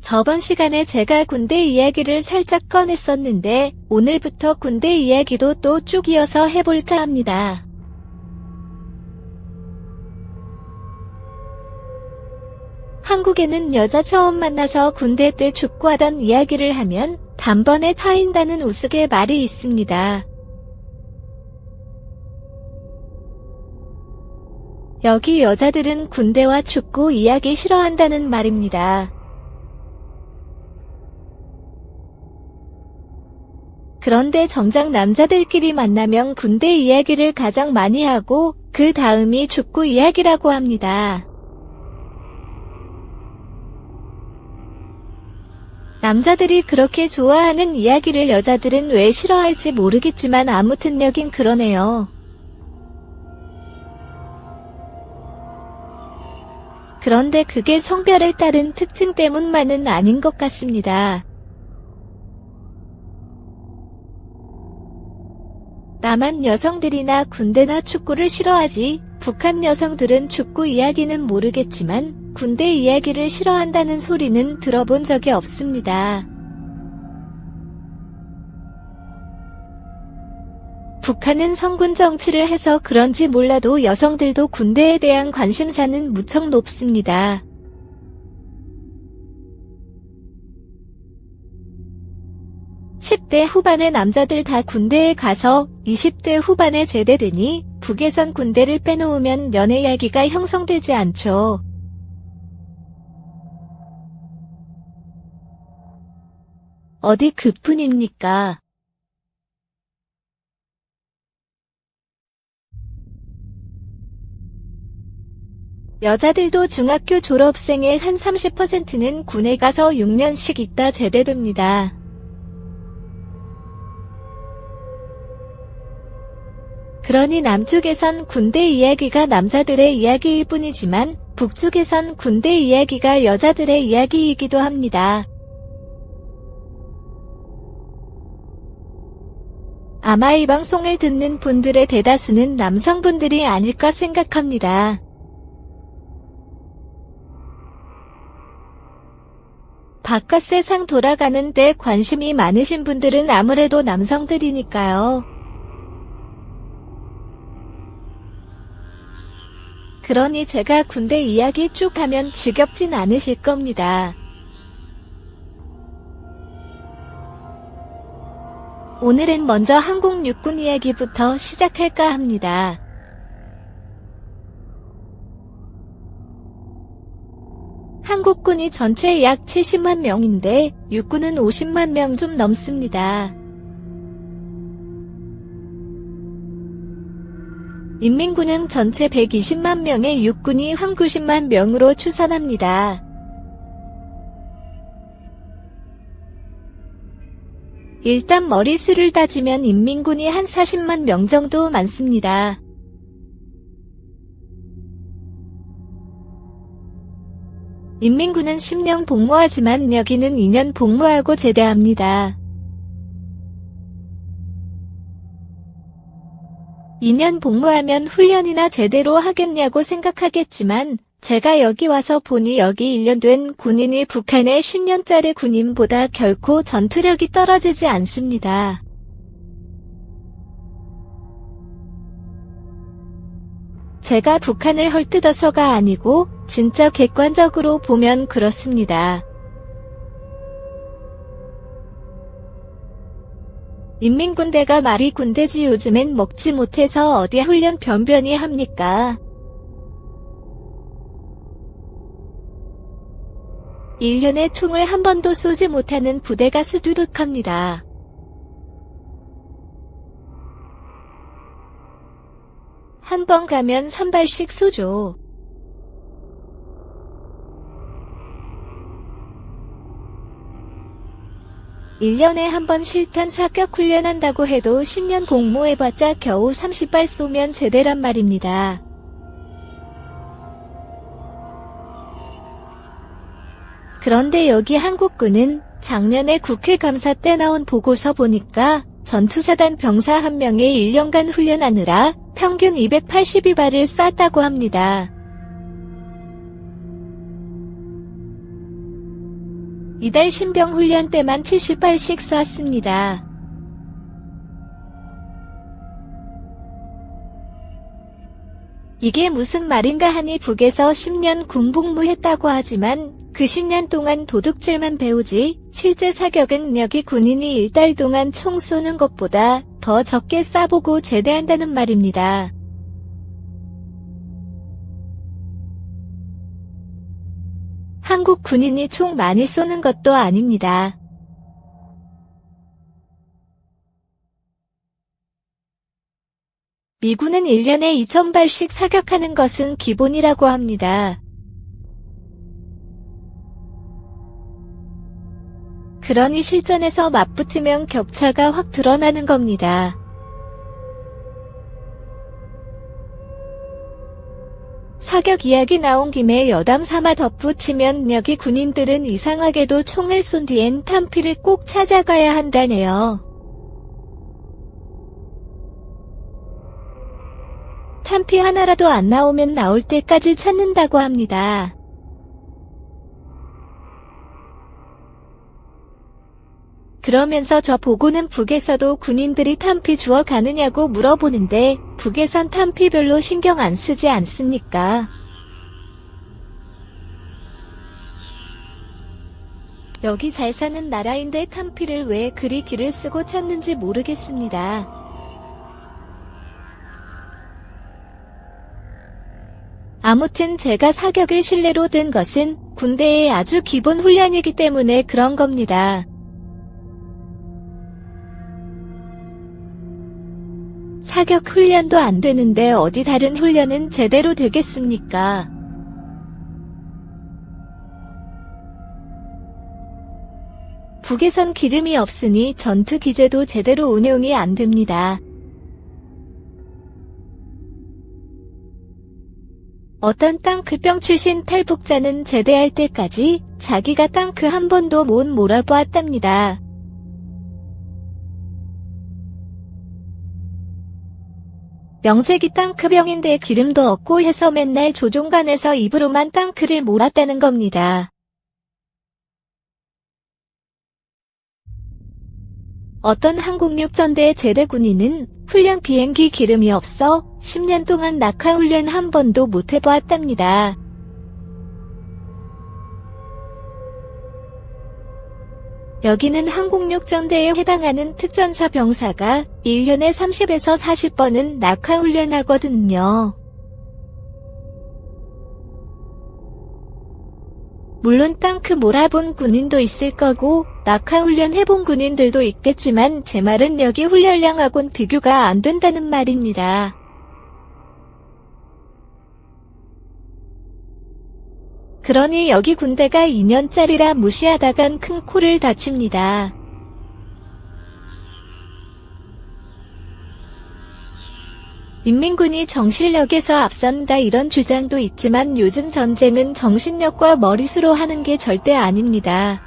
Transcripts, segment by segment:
저번 시간에 제가 군대 이야기를 살짝 꺼냈었는데 오늘부터 군대 이야기도 또 쭉 이어서 해볼까 합니다. 한국에는 여자 처음 만나서 군대 때 축구하던 이야기를 하면 단번에 차인다는 우스개 말이 있습니다. 여기 여자들은 군대와 축구 이야기 싫어한다는 말입니다. 그런데 정작 남자들끼리 만나면 군대 이야기를 가장 많이 하고 그 다음이 축구 이야기라고 합니다. 남자들이 그렇게 좋아하는 이야기를 여자들은 왜 싫어할지 모르겠지만 아무튼 여긴 그러네요. 그런데 그게 성별에 따른 특징 때문만은 아닌 것 같습니다. 남한 여성들이나 군대나 축구를 싫어하지 북한 여성들은 축구 이야기는 모르겠지만 군대 이야기를 싫어한다는 소리는 들어본 적이 없습니다. 북한은 성군 정치를 해서 그런지 몰라도 여성들도 군대에 대한 관심사는 무척 높습니다. (10대) 후반의 남자들 다 군대에 가서 20대 후반에 제대되니 북에선 군대를 빼놓으면 연애 이야기가 형성되지 않죠. 어디 그뿐입니까? 여자들도 중학교 졸업생의 한 30%는 군에 가서 6년씩 있다 제대됩니다. 그러니 남쪽에선 군대 이야기가 남자들의 이야기일 뿐이지만 북쪽에선 군대 이야기가 여자들의 이야기이기도 합니다. 아마 이 방송을 듣는 분들의 대다수는 남성분들이 아닐까 생각합니다. 바깥 세상 돌아가는 데 관심이 많으신 분들은 아무래도 남성들이니까요. 그러니 제가 군대 이야기 쭉 하면 지겹진 않으실 겁니다. 오늘은 먼저 한국 육군 이야기부터 시작할까 합니다. 한국군이 전체 약 70만 명인데 육군은 50만 명 좀 넘습니다. 인민군은 전체 120만 명의 육군이 한 90만 명으로 추산합니다. 일단 머리수를 따지면 인민군이 한 40만 명 정도 많습니다. 인민군은 10년 복무하지만 여기는 2년 복무하고 제대합니다. 2년 복무하면 훈련이나 제대로 하겠냐고 생각하겠지만 제가 여기 와서 보니 여기 1년 된 군인이 북한의 10년짜리 군인보다 결코 전투력이 떨어지지 않습니다. 제가 북한을 헐뜯어서가 아니고 진짜 객관적으로 보면 그렇습니다. 인민군대가 말이 군대지 요즘엔 먹지 못해서 어디 훈련 변변히 합니까? 1년에 총을 한 번도 쏘지 못하는 부대가 수두룩합니다. 한 번 가면 3발씩 쏘죠. (1년에 한 번) 실탄 사격 훈련한다고 해도 10년 복무해봤자 겨우 30발 쏘면 제대란 말입니다. 그런데 여기 한국군은 작년에 국회 감사 때 나온 보고서 보니까 전투사단 병사 한 명의 1년간 훈련하느라 평균 282발을 쐈다고 합니다. 이달 신병 훈련 때만 70발씩 쐈습니다. 이게 무슨 말인가 하니 북에서 10년 군복무했다고 하지만 그 10년 동안 도둑질만 배우지 실제 사격은 여기 군인이 1달 동안 총 쏘는 것보다 더 적게 쏴보고 제대한다는 말입니다. 한국 군인이 총 많이 쏘는 것도 아닙니다. 미군은 1년에 2,000발씩 사격하는 것은 기본이라고 합니다. 그러니 실전에서 맞붙으면 격차가 확 드러나는 겁니다. 사격 이야기 나온 김에 여담 삼아 덧붙이면 여기 군인들은 이상하게도 총을 쏜 뒤엔 탄피를 꼭 찾아가야 한다네요. 탄피 하나라도 안 나오면 나올 때까지 찾는다고 합니다. 그러면서 저 보고는 북에서도 군인들이 탄피 주워 가느냐고 물어보는데 북에선 탄피 별로 신경 안 쓰지 않습니까? 여기 잘 사는 나라인데 탄피를 왜 그리 기를 쓰고 찾는지 모르겠습니다. 아무튼 제가 사격을 실내로 든 것은 군대의 아주 기본 훈련이기 때문에 그런 겁니다. 사격 훈련도 안 되는데 어디 다른 훈련은 제대로 되겠습니까? 북에선 기름이 없으니 전투 기제도 제대로 운용이 안 됩니다. 어떤 땅크병 출신 탈북자는 제대할 때까지 자기가 땅크 한 번도 못 몰아보았답니다. 명색이 땅크병인데 기름도 없고 해서 맨날 조종관에서 입으로만 땅크를 몰았다는 겁니다. 어떤 한국육전대 제대 군인은 훈련 비행기 기름이 없어 10년 동안 낙하훈련 한 번도 못 해보았답니다. 여기는 한국육전대에 해당하는 특전사 병사가 1년에 30에서 40번은 낙하훈련하거든요. 물론 땅크 몰아본 군인도 있을 거고 낙하훈련 해본 군인들도 있겠지만 제 말은 여기 훈련량하고는 비교가 안 된다는 말입니다. 그러니 여기 군대가 2년짜리라 무시하다간 큰 코를 다칩니다. 인민군이 정신력에서 앞선다 이런 주장도 있지만 요즘 전쟁은 정신력과 머리수로 하는 게 절대 아닙니다.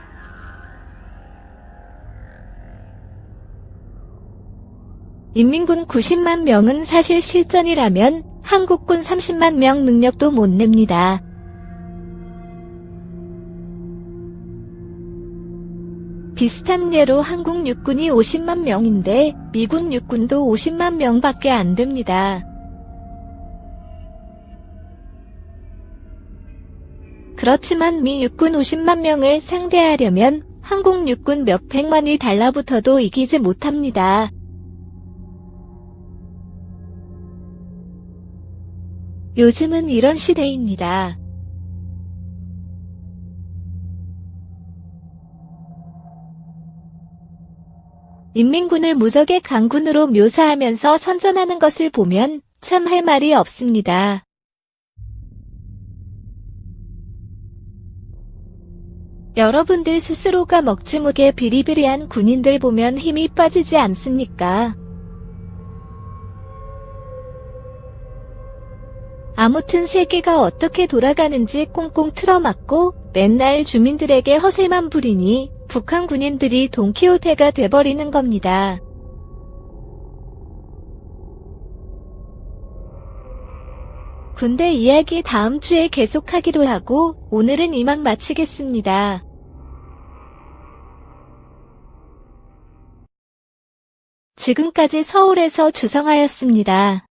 인민군 90만 명은 사실 실전이라면 한국군 30만 명 능력도 못 냅니다. 비슷한 예로 한국 육군이 50만 명인데 미군 육군도 50만 명밖에 안 됩니다. 그렇지만 미 육군 50만 명을 상대하려면 한국 육군 몇백만이 달라붙어도 이기지 못합니다. 요즘은 이런 시대입니다. 인민군을 무적의 강군으로 묘사하면서 선전하는 것을 보면 참 할 말이 없습니다. 여러분들 스스로가 먹지무게 비리비리한 군인들 보면 힘이 빠지지 않습니까? 아무튼 세계가 어떻게 돌아가는지 꽁꽁 틀어막고 맨날 주민들에게 허세만 부리니 북한 군인들이 돈키호테가 돼버리는 겁니다. 군대 이야기 다음 주에 계속하기로 하고 오늘은 이만 마치겠습니다. 지금까지 서울에서 주성하였습니다.